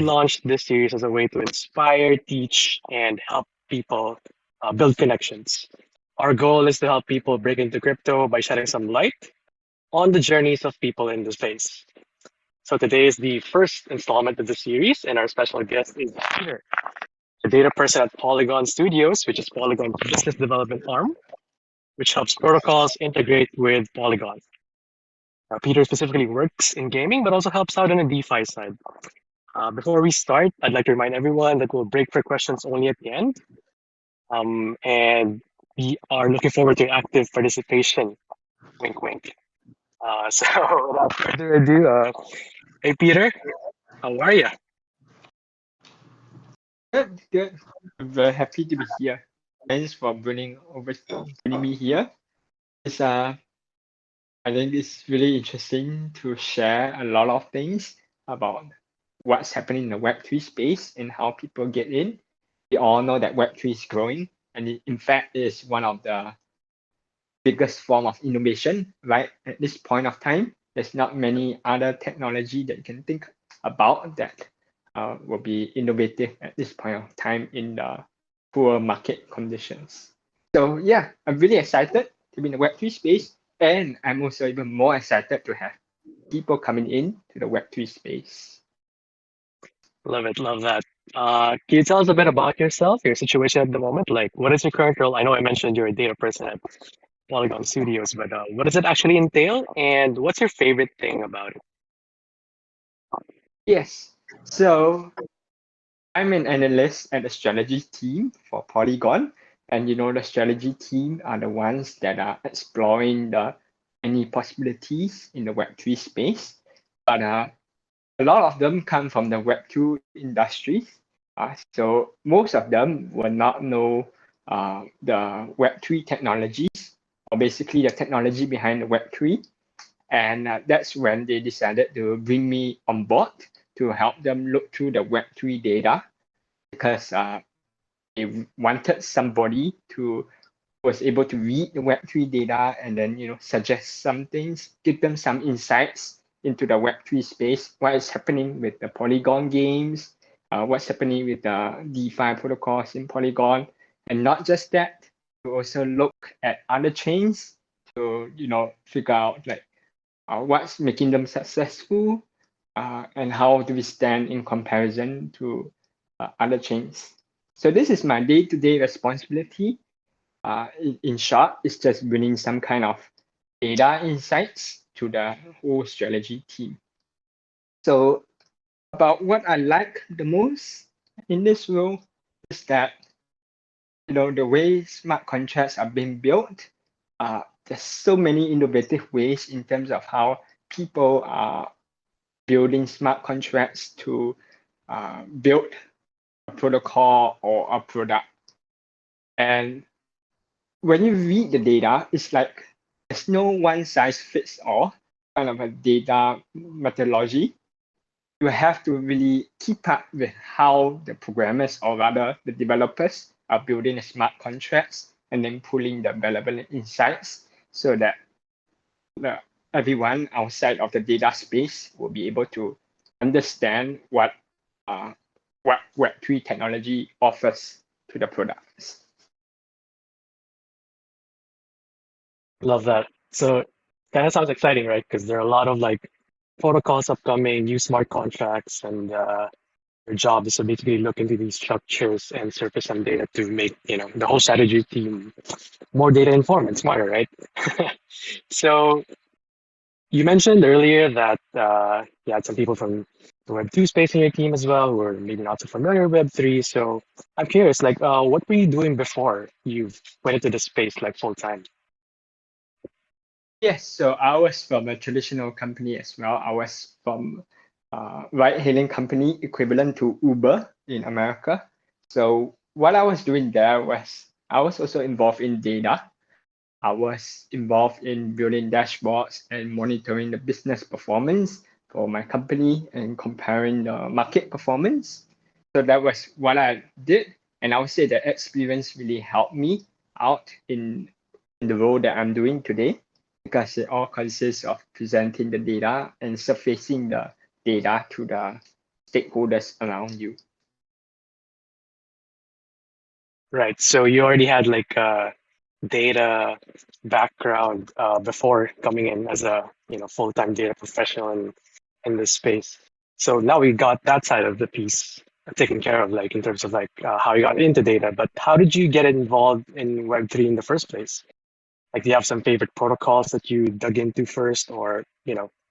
launched this series as a way to inspire, teach, and help people build connections. Our goal is to help people break into crypto by shedding some light on the journeys of people in the space. So today is the first installment of the series, and our special guest is Peter, the data person at Polygon Studios, which is Polygon's business development arm, which helps protocols integrate with Polygon. Peter specifically works in gaming, but also helps out on the DeFi side. Before we start, I'd like to remind everyone that we'll break for questions only at the end. And we are looking forward to active participation. Wink, wink. So without further ado, hey Peter, how are you? Good. I'm very happy to be here. Thanks for bringing me here. I think it's really interesting to share a lot of things about what's happening in the Web3 space and how people get in. We all know that Web3 is growing, and in fact, it is one of the biggest form of innovation, right? At this point of time, there's not many other technology that you can think about that will be innovative at this point of time in the poor market conditions. So yeah, I'm really excited to be in the Web3 space, and I'm also even more excited to have people coming in to the Web3 space. Love it, love that. Can you tell us a bit about yourself, your situation at the moment? Like, what is your current role? I know I mentioned you're a data person at Polygon Studios, but what does it actually entail, and what's your favorite thing about it? Yes, so I'm an analyst at the strategy team for Polygon. And the strategy team are the ones that are exploring the any possibilities in the Web3 space. But a lot of them come from the Web2 industry. So most of them will not know the Web3 technologies, or basically the technology behind the Web3. And that's when they decided to bring me on board to help them look through the Web3 data, because they wanted somebody who was able to read the Web3 data and then suggest some things, give them some insights into the Web3 space, what is happening with the Polygon games, what's happening with the DeFi protocols in Polygon, and not just that, to also look at other chains to figure out like what's making them successful, and how do we stand in comparison to other chains. So this is my day-to-day responsibility. In short, it's just bringing some kind of data insights to the whole strategy team. So about what I like the most in this role is that the way smart contracts are being built, there's so many innovative ways in terms of how people are building smart contracts to build a protocol or a product. And when you read the data, it's like there's no one size fits all kind of a data methodology. You have to really keep up with how the programmers, or rather the developers, are building the smart contracts and then pulling the relevant insights so that everyone outside of the data space will be able to understand what Web3 technology offers to the products. Love that. So kind of sounds exciting, right? Because there are a lot of like protocols upcoming, new smart contracts, and your job is to basically look into these structures and surface some data to make the whole strategy team more data informed and smarter, right? So you mentioned earlier that you had some people from the Web2 space in your team as well, who are maybe not so familiar with Web3. So I'm curious, like, what were you doing before you went into the space like full time? Yes, so I was from a traditional company as well. I was from a ride-hailing company equivalent to Uber in America. So what I was doing there was I was also involved in data. I was involved in building dashboards and monitoring the business performance for my company and comparing the market performance. So that was what I did. And I would say that experience really helped me out in the role that I'm doing today, because it all consists of presenting the data and surfacing the data to the stakeholders around you. Right. So you already had like a data background before coming in as a full-time data professional in this space. So now we got that side of the piece taken care of, like in terms of like how you got into data. But how did you get involved in Web3 in the first place? Like, do you have some favorite protocols that you dug into first, or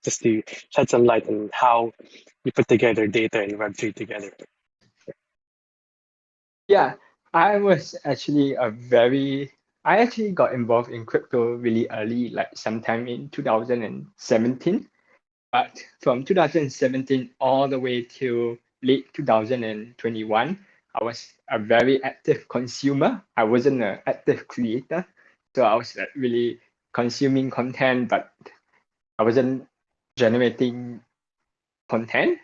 just to shed some light on how you put together data in Web3 together? Yeah, I actually got involved in crypto really early, like sometime in 2017. But from 2017 all the way till late 2021, I was a very active consumer. I wasn't an active creator. So I was like really consuming content, but I wasn't generating content.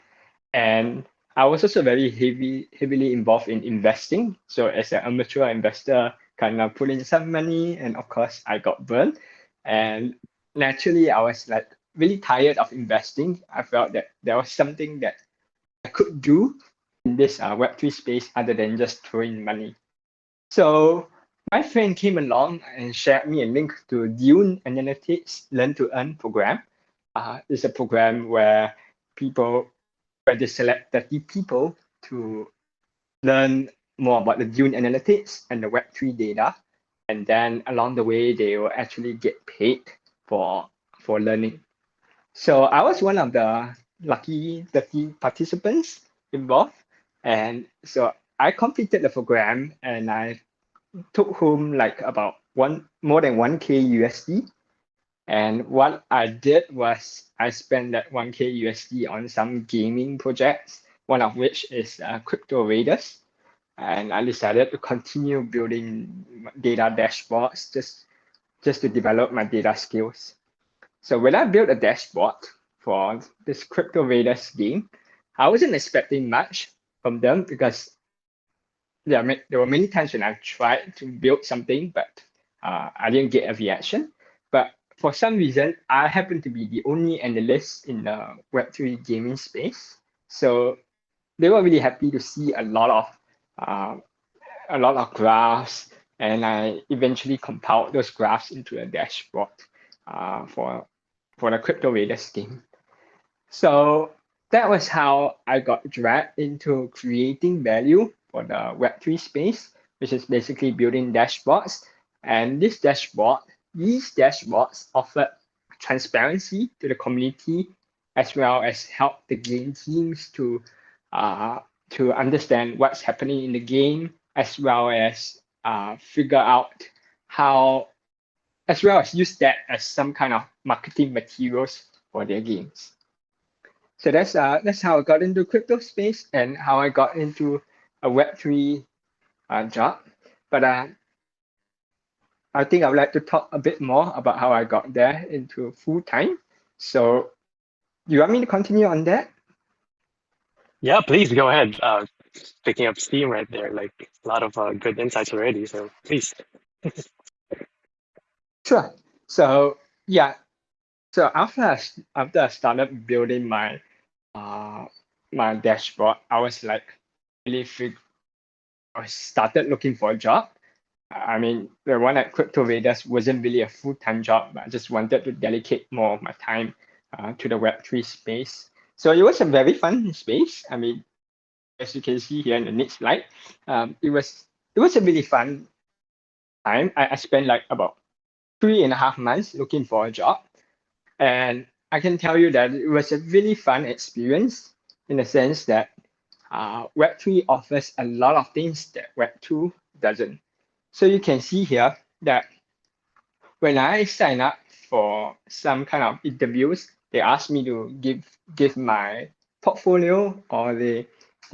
And I was also heavily involved in investing. So as an amateur investor, kind of put in some money, and of course I got burned. And naturally, I was like really tired of investing. I felt that there was something that I could do in this Web3 space other than just throwing money. So my friend came along and shared me a link to Dune Analytics Learn to Earn program. It's a program where they select 30 people to learn more about the Dune analytics and the Web3 data. And then along the way, they will actually get paid for learning. So I was one of the lucky 30 participants involved. And so I completed the program and I took home like about more than 1K USD. And what I did was I spent that 1K USD on some gaming projects, one of which is Crypto Raiders. And I decided to continue building data dashboards just to develop my data skills. So when I built a dashboard for this Crypto Raiders game, I wasn't expecting much from them because there were many times when I tried to build something, but I didn't get a reaction. But for some reason, I happen to be the only analyst in the Web3 gaming space. So they were really happy to see uh, a lot of graphs, and I eventually compiled those graphs into a dashboard for the Crypto Raiders game. So that was how I got dragged into creating value for the Web3 space, which is basically building dashboards. And these dashboards offered transparency to the community as well as help the game teams uh, to understand what's happening in the game, as well as figure out how, as well as use that as some kind of marketing materials for their games. So that's how I got into crypto space and how I got into a Web3 job. But I think I would like to talk a bit more about how I got there into full time. So do you want me to continue on that? Yeah, please go ahead. Picking up steam right there, like a lot of good insights already. So please. Sure. So yeah. So after I started building uh my dashboard, I was like really I started looking for a job. I mean, the one at Crypto Raiders wasn't really a full-time job, but I just wanted to dedicate more of my time to the Web3 space. So it was a very fun space. I mean, as you can see here in the next slide, it was a really fun time. I spent like about 3.5 months looking for a job. And I can tell you that it was a really fun experience in the sense that Web3 offers a lot of things that Web2 doesn't. So you can see here that when I sign up for some kind of interviews, they ask me to give my portfolio, or they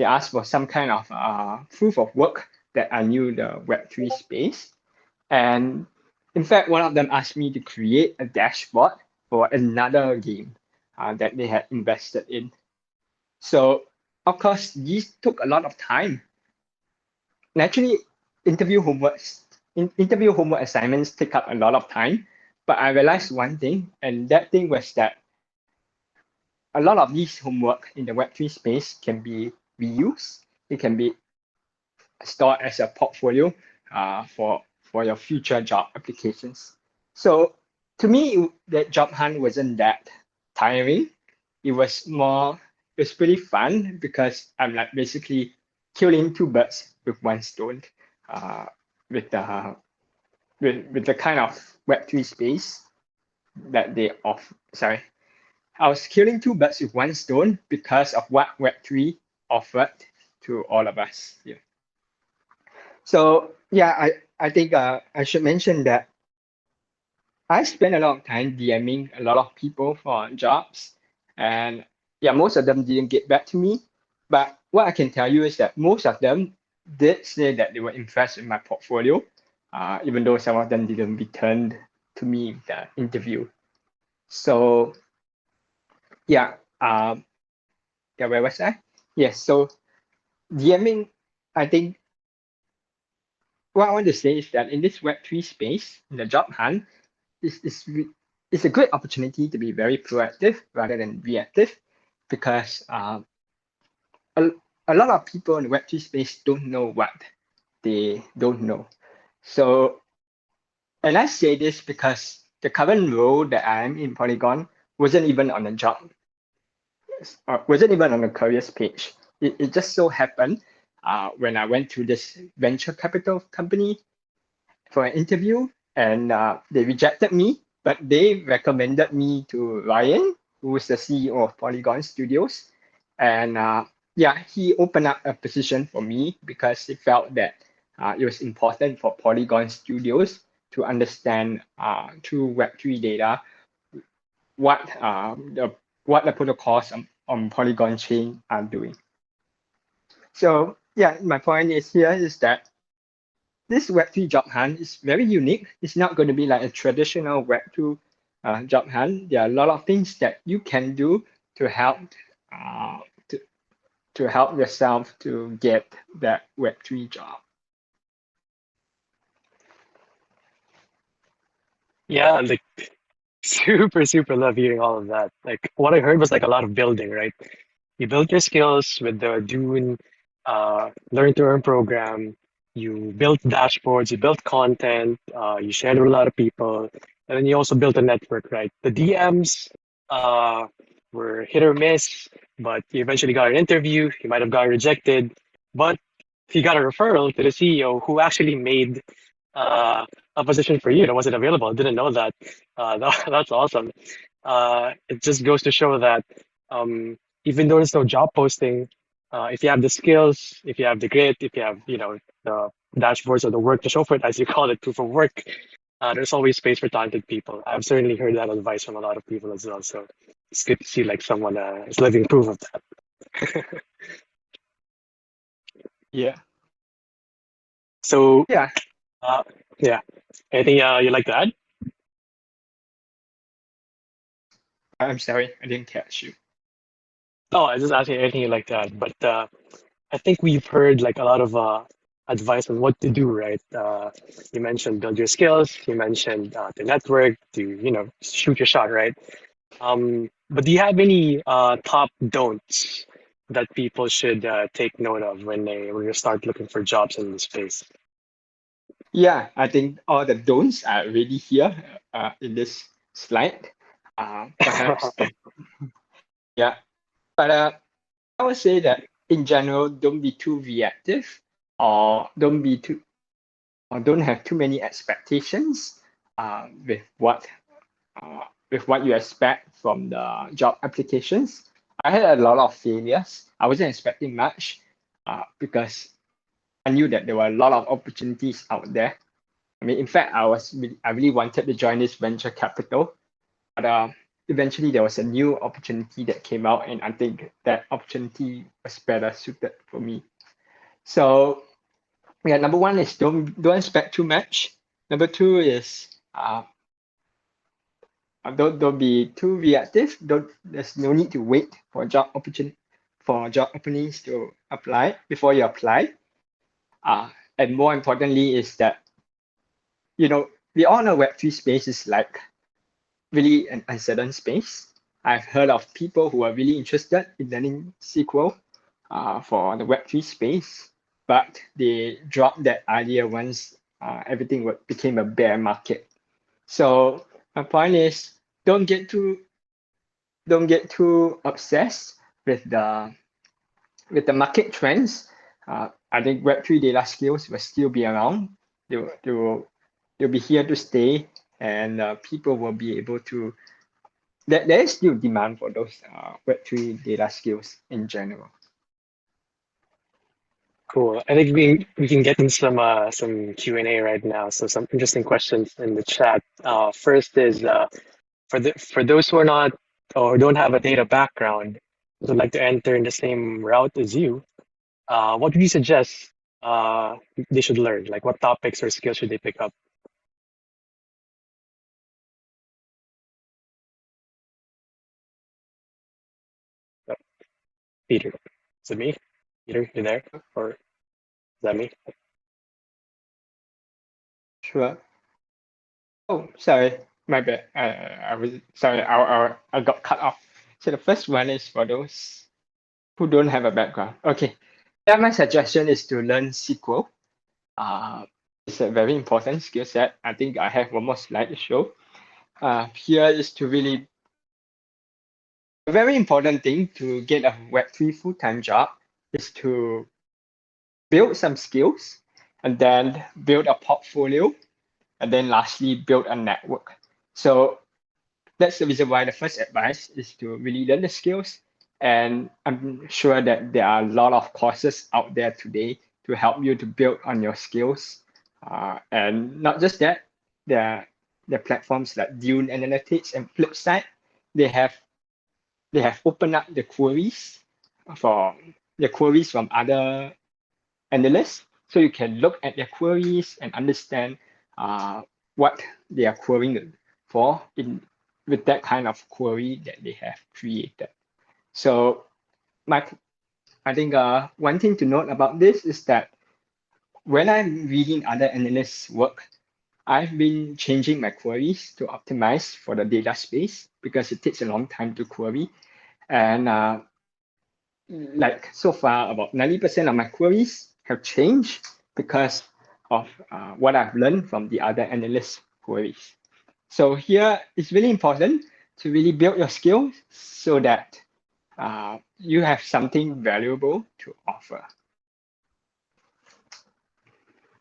ask for some kind of proof of work that I knew the Web3 space. And in fact, one of them asked me to create a dashboard for another game that they had invested in. So of course, these took a lot of time. Naturally, interview homework assignments take up a lot of time. But I realized one thing, and that thing was that a lot of these homework in the Web3 space can be reused. It can be stored as a portfolio for your future job applications. So to me, that job hunt wasn't that tiring. It was more, it's pretty fun because I'm like basically killing two birds with one stone uh, with the with the kind of Web3 space that they off. Sorry, I was killing two birds with one stone because of what Web3 offered to all of us. Yeah. So yeah, I think I should mention that I spent a lot of time DMing a lot of people for jobs, and yeah, most of them didn't get back to me. But what I can tell you is that most of them did say that they were impressed with my portfolio, even though some of them didn't return to me the interview. So yeah, yeah, where was I? Yes, so DMing, I think what I want to say is that in this Web3 space, in the job hunt, it's a great opportunity to be very proactive rather than reactive because a, a lot of people in the Web3 space don't know what they don't know. So, and I say this because the current role that I'm in Polygon wasn't even on a job, wasn't even on a careers page. It just so happened when I went to this venture capital company for an interview, and they rejected me, but they recommended me to Ryan, who is the CEO of Polygon Studios. And yeah, he opened up a position for me because he felt that it was important for Polygon Studios to understand through Web3 data what the protocols on Polygon chain are doing. So yeah, my point is here is that this Web3 job hunt is very unique. It's not going to be like a traditional Web2 job hunt. There are a lot of things that you can do to help uh, to, to help yourself to get that Web3 job. Yeah, like super love hearing all of that. Like what I heard was like a lot of building, right? You built your skills with the Dune Learn to Earn program. You built dashboards, you built content, you shared with a lot of people, and then you also built a network, right? The DMs uh, were hit or miss, but you eventually got an interview. You might have gotten rejected, but you got a referral to the CEO who actually made uh, a position for you that wasn't available. I didn't know that. That's awesome. It just goes to show that um, even though there's no job posting, if you have the skills, if you have the grit, if you have, the dashboards or the work to show for it, as you call it, proof of work, there's always space for talented people. I've certainly heard that advice from a lot of people as well. So it's good to see like someone is living proof of that. Yeah. So, Yeah. uh, yeah, anything you'd like to add? I'm sorry, I didn't catch you. Oh, I was just asking anything you'd like to add, but I think we've heard like a lot of advice on what to do, right? You mentioned build your skills. You mentioned the network to, shoot your shot, right? But do you have any top don'ts that people should take note of when they start looking for jobs in this space? Yeah, I think all the don'ts are already here in this slide. Perhaps, yeah. But I would say that in general, don't be too reactive or don't have too many expectations uh, with what with what you expect from the job applications. I had a lot of failures. I wasn't expecting much because I knew that there were a lot of opportunities out there. I mean, in fact, I really wanted to join this venture capital, but eventually there was a new opportunity that came out, and I think that opportunity was better suited for me. So yeah, number one is don't expect too much. Number two is don't be too reactive. Don't There's no need to wait for job openings to apply before you apply. And more importantly is that we all know Web3 space is like really an uncertain space. I've heard of people who are really interested in learning SQL for the Web3 space, but they dropped that idea once everything became a bear market. So my point is, don't get too obsessed with the market trends. I think Web3 data skills will still be around. They'll be here to stay, and people will be able to. There is still demand for those Web3 data skills in general. Cool. I think we can get in some Q&A right now. So some interesting questions in the chat. First is for those who are not or don't have a data background, would like to enter in the same route as you. What would you suggest they should learn? Like what topics or skills should they pick up? Peter, is it me? Peter, you there? Or is that me? Sure. Oh, sorry, my bad. I was sorry. I got cut off. So the first one is for those who don't have a background. Okay. Yeah, my suggestion is to learn SQL. It's a very important skill set. I think I have one more slide to show. Here is to really a very important thing to get a Web3 full-time job is to build some skills and then build a portfolio and then lastly build a network. So that's the reason why the first advice is to really learn the skills. And I'm sure that there are a lot of courses out there today to help you to build on your skills. And not just that, there are platforms like Dune Analytics and Flipside. They have opened up the queries from other analysts. So you can look at their queries and understand what they are querying for with that kind of query that they have created. So I think one thing to note about this is that when I'm reading other analysts' work, I've been changing my queries to optimize for the data space because it takes a long time to query. And like so far, about 90% of my queries have changed because of what I've learned from the other analyst queries. So here it's really important to really build your skills so that you have something valuable to offer.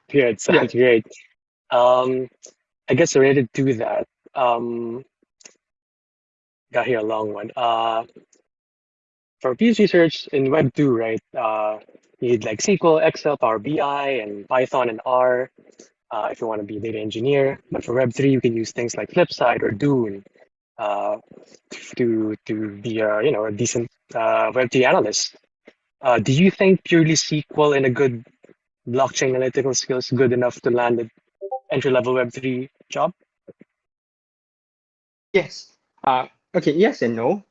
Good, Yeah. sounds great. I guess related to that, got here a long one. For PhD research in Web2, right? You need like SQL, Excel, Power BI, and Python and R if you want to be a data engineer. But for Web3, you can use things like Flipside or Dune to be a decent Web3 analyst. Do you think purely SQL and a good blockchain analytical skills good enough to land an entry-level Web3 job? Yes. Okay. Yes and no.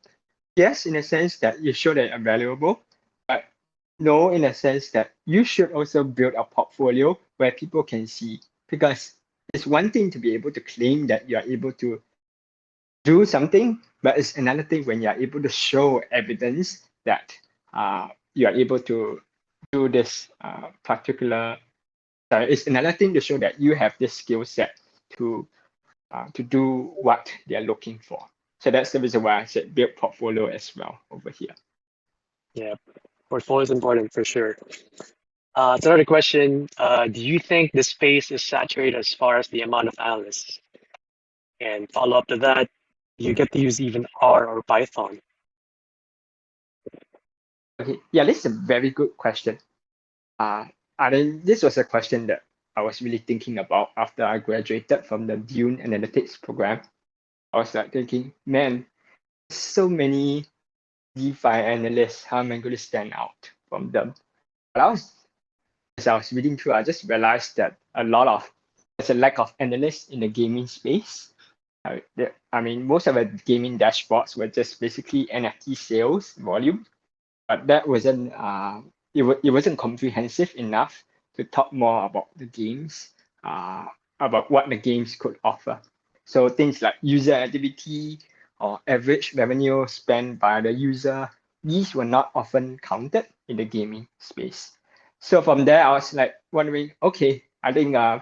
Yes, in a sense that you show that you're valuable, but no, in a sense that you should also build a portfolio where people can see. Because it's one thing to be able to claim that you're able to do something, but it's another thing when you're able to show evidence that you are able to do this particular. It's another thing to show that you have this skill set to do what they're looking for. So that's the reason why I said build portfolio as well over here. Yeah, portfolio is important for sure. It's another question. Do you think the space is saturated as far as the amount of analysts? And follow up to that, you get to use even R or Python. Okay, yeah, this is a very good question. I mean, this was a question that I was really thinking about after I graduated from the Dune Analytics program. I was like thinking, man, so many DeFi analysts, how am I going to stand out from them? But as I was reading through, I just realized that there's a lack of analysts in the gaming space. I mean, most of the gaming dashboards were just basically NFT sales volume, but that wasn't it wasn't comprehensive enough to talk more about the games, about what the games could offer. So things like user activity or average revenue spent by the user, these were not often counted in the gaming space. So from there, I was like wondering, okay, I think there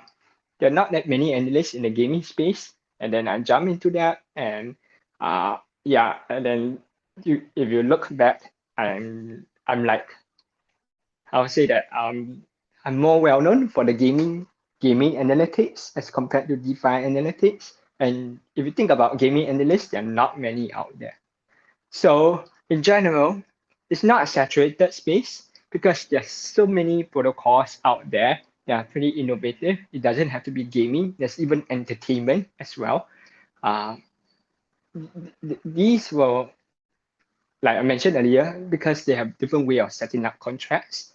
are not that many analysts in the gaming space. And then I jump into that, and yeah, and then if you look back, I'm like, I would say that I'm more well known for the gaming analytics as compared to DeFi analytics. And if you think about gaming analysts, there are not many out there. So in general, it's not a saturated space because there's so many protocols out there that are pretty innovative. It doesn't have to be gaming. There's even entertainment as well. Uh, these will, like I mentioned earlier, because they have different way of setting up contracts.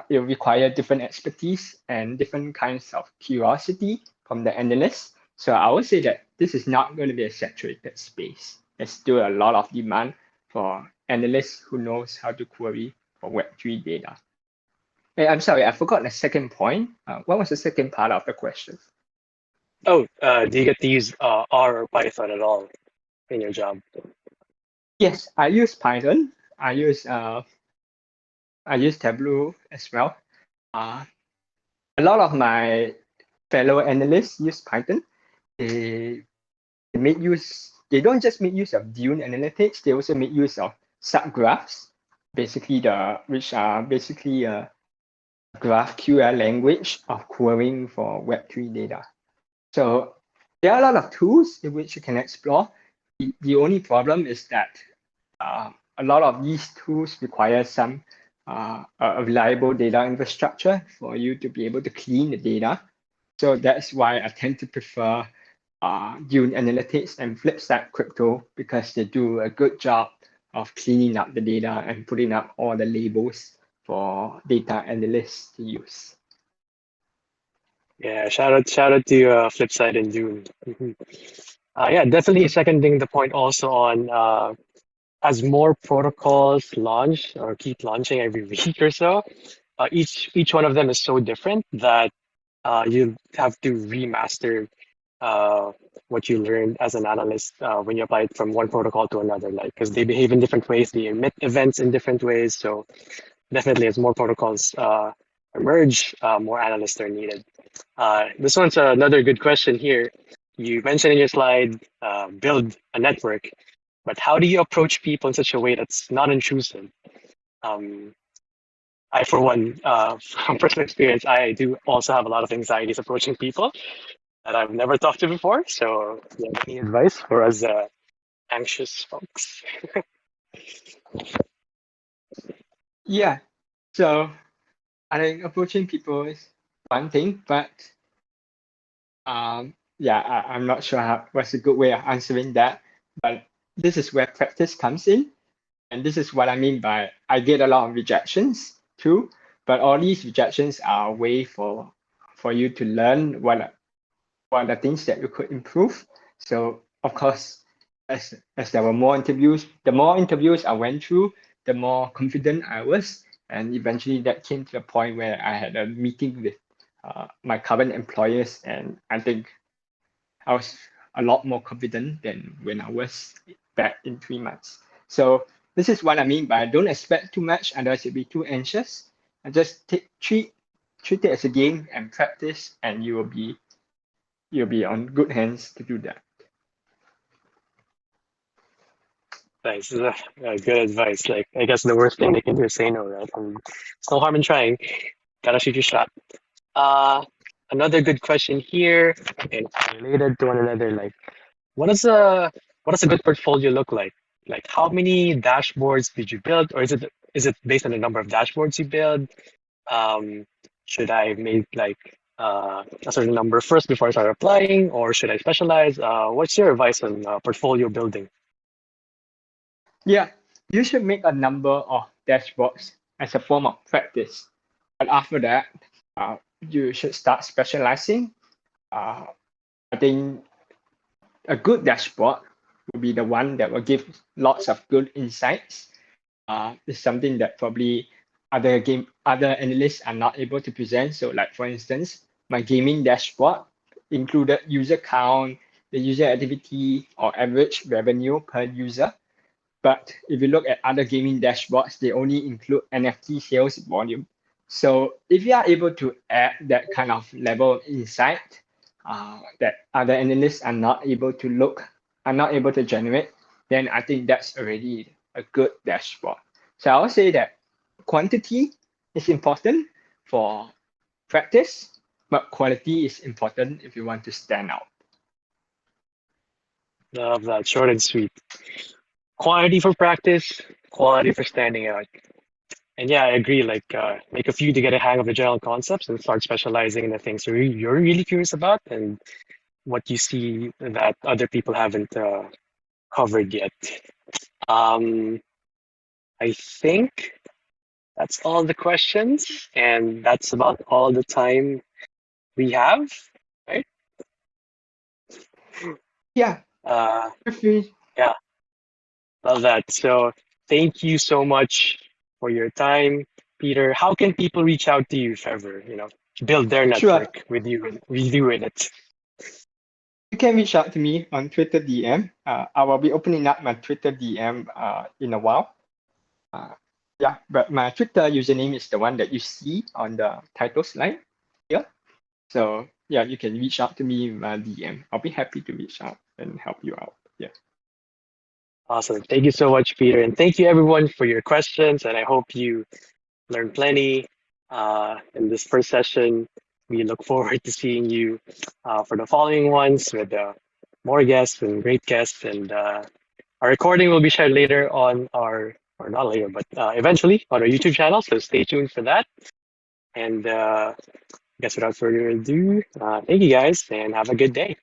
It will require different expertise and different kinds of curiosity from the analysts. So I would say that this is not going to be a saturated space. There's still a lot of demand for analysts who knows how to query for Web3 data. Hey, I'm sorry, I forgot the second point. What was the second part of the question? Oh, do you get to use R or Python at all in your job? Yes, I use Python. I use Tableau as well. A lot of my fellow analysts use Python. They they don't just make use of Dune analytics, they also make use of subgraphs, which are basically a GraphQL language of querying for Web3 data. So there are a lot of tools in which you can explore. The only problem is that a lot of these tools require some a reliable data infrastructure for you to be able to clean the data. So that's why I tend to prefer Dune Analytics and Flipside Crypto because they do a good job of cleaning up the data and putting up all the labels for data analysts to use. Yeah, shout out to Flipside and Dune. Yeah, definitely seconding the point also on as more protocols launch or keep launching every week or so, each one of them is so different that you have to remaster what you learned as an analyst when you apply it from one protocol to another, like because they behave in different ways, they emit events in different ways. So definitely, as more protocols emerge, more analysts are needed. This one's another good question here. You mentioned in your slide, build a network, but how do you approach people in such a way that's not intrusive? Um, I, for one, from personal experience, I do also have a lot of anxieties approaching people that I've never talked to before. So, yeah, any advice for us anxious folks? Yeah, so I think approaching people is one thing, but yeah, I'm not sure what's a good way of answering that. But this is where practice comes in. And this is what I mean by I get a lot of rejections too, but all these rejections are a way for you to learn what are the things that you could improve. So of course, as there were more interviews, the more interviews I went through, the more confident I was. And eventually that came to the point where I had a meeting with my current employers, and I think I was a lot more confident than when I was back in 3 months. So this is what I mean by don't expect too much, otherwise you'll be too anxious. And just treat it as a game and practice, and you'll be on good hands to do that. Thanks. Good advice. Like, I guess the worst thing they can do is say no, right? It's no harm in trying. Gotta shoot your shot. Uh, Another good question here, and related to one another. Like, what does a what does a good portfolio look like? Like, how many dashboards did you build, or is it based on the number of dashboards you build? Um, should I make like a certain number first before I start applying, or should I specialize? What's your advice on portfolio building? Yeah, you should make a number of dashboards as a form of practice. But after that, you should start specializing. Uh, I think a good dashboard will be the one that will give lots of good insights. It's something that probably other analysts are not able to present. So like for instance, my gaming dashboard included user count, the user activity or average revenue per user. But if you look at other gaming dashboards, they only include NFT sales volume. So if you are able to add that kind of level of insight that other analysts are not able to generate, then I think that's already a good dashboard. So I would say that quantity is important for practice, but quality is important if you want to stand out. Love that, short and sweet. Quantity for practice, quality for standing out. And yeah, I agree. Make a few to get a hang of the general concepts and start specializing in the things you're really curious about and what you see that other people haven't covered yet. Um, I think that's all the questions, and that's about all the time we have, right? Yeah, Uh, if we yeah, love that. So thank you so much for your time, Peter. How can people reach out to you if ever, build their sure. network with you in it? You can reach out to me on Twitter DM. I will be opening up my Twitter DM in a while. Uh, yeah, but my Twitter username is the one that you see on the title slide here. So yeah, you can reach out to me in my DM. I'll be happy to reach out and help you out. Yeah. Awesome. Thank you so much, Peter. And thank you everyone for your questions. And I hope you learned plenty in this first session. We look forward to seeing you for the following ones with more guests and great guests. And our recording will be shared later on or not later, but eventually on our YouTube channel. So stay tuned for that. And I guess without further ado, thank you guys and have a good day.